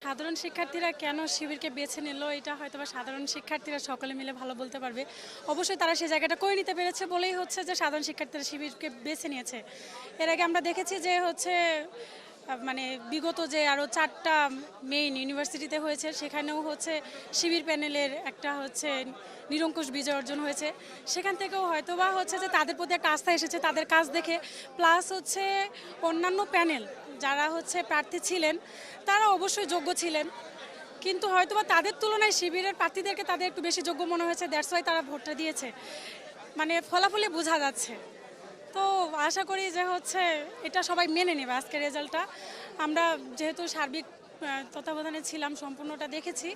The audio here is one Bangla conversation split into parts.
সাধারণ শিক্ষার্থীরা কেন শিবিরকে বেছে নিল এটা হয়তো বা সাধারণ শিক্ষার্থীরা সকলে মিলে ভালো বলতে পারবে। অবশ্যই তারা সেই জায়গাটা করে নিতে পেরেছে বলেই হচ্ছে যে সাধারণ শিক্ষার্থীরা শিবিরকে বেছে নিয়েছে। এর আগে আমরা দেখেছি যে হচ্ছে মানে বিগত যে আরও 4টা মেইন ইউনিভার্সিটিতে হয়েছে সেখানেও হচ্ছে শিবির প্যানেলের একটা হচ্ছে নিরঙ্কুশ বিজয় অর্জন হয়েছে। সেখান থেকেও হয়তো বা হচ্ছে যে তাদের প্রতি একটা আস্থা এসেছে তাদের কাজ দেখে, প্লাস হচ্ছে অন্যান্য প্যানেল যারা হচ্ছে প্রার্থী ছিলেন তারা অবশ্যই যোগ্য ছিলেন, কিন্তু হয়তোবা তাদের তুলনায় শিবিরের প্রার্থীদেরকে তাদের একটু বেশি যোগ্য মনে হয়েছে, দ্যাটস ওয়াই তারা ভোটটা দিয়েছে। মানে ফলাফলে বোঝা যাচ্ছে। তো আশা করি যে হচ্ছে এটা সবাই মেনে নেবে আজকের রেজাল্টটা। আমরা যেহেতু সার্বিক তত্ত্বাবধানে ছিলাম, সম্পূর্ণটা দেখেছি,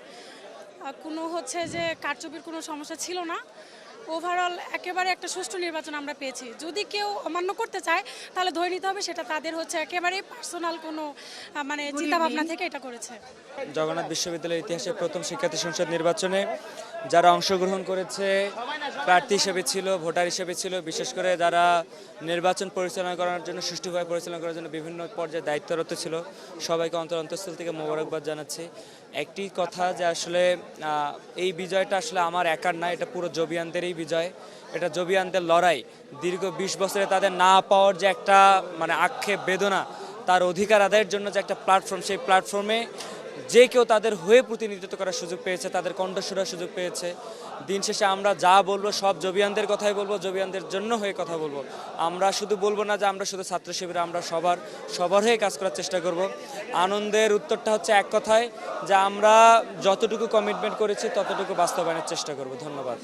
কোনো হচ্ছে যে কারচুপির কোনো সমস্যা ছিল না। ওভারঅল একেবারে একটা সুষ্ঠু নির্বাচন আমরা পেয়েছি। যদি কেউ অমান্য করতে চায় তাহলে ধরে নিতে হবে সেটা তাদের হচ্ছে একেবারেই পার্সোনাল কোনো মানে চিন্তাভাবনা থেকে এটা করেছে। জগন্নাথ বিশ্ববিদ্যালয়ের ইতিহাসে প্রথম শিক্ষার্থী সংসদ নির্বাচনে যারা অংশগ্রহণ করেছে, প্রার্থী হিসেবে ছিল, ভোটার হিসেবে ছিল, বিশেষ করে যারা নির্বাচন পরিচালনা করার জন্য, সুষ্ঠুভাবে পরিচালনা করার জন্য বিভিন্ন পর্যায়ে দায়িত্বরত ছিল, সবাইকে অন্তঃস্থল থেকে মোবারকবাদ জানাচ্ছি। একটি কথা যে আসলে এই বিজয়টা আসলে আমার একার না, এটা পুরো জবিয়ানদেরই বিজয়, এটা জবিয়ানদের লড়াই। দীর্ঘ 20 বছরে তাদের না পাওয়ার যে একটা মানে আক্ষেপ বেদনা, তার অধিকার আদায়ের জন্য যে একটা প্ল্যাটফর্ম, সেই প্ল্যাটফর্মে যে কেউ তাদের হয়ে প্রতিনিধিত্ব করার সুযোগ পেয়েছে, তাদের কণ্ঠস্বরের সুযোগ পেয়েছে। দিন শেষে আমরা যা বলবো সব জবিয়ানদের কথাই বলবো, জবিয়ানদের জন্য হয়ে কথা বলবো। আমরা শুধু বলবো না যে আমরা শুধু ছাত্র শিবির, আমরা সবার হয়ে কাজ করার চেষ্টা করব। আনন্দের উত্তরটা হচ্ছে এক কথায় যে আমরা যতটুকু কমিটমেন্ট করেছি ততটুকু বাস্তবায়নের চেষ্টা করব। ধন্যবাদ।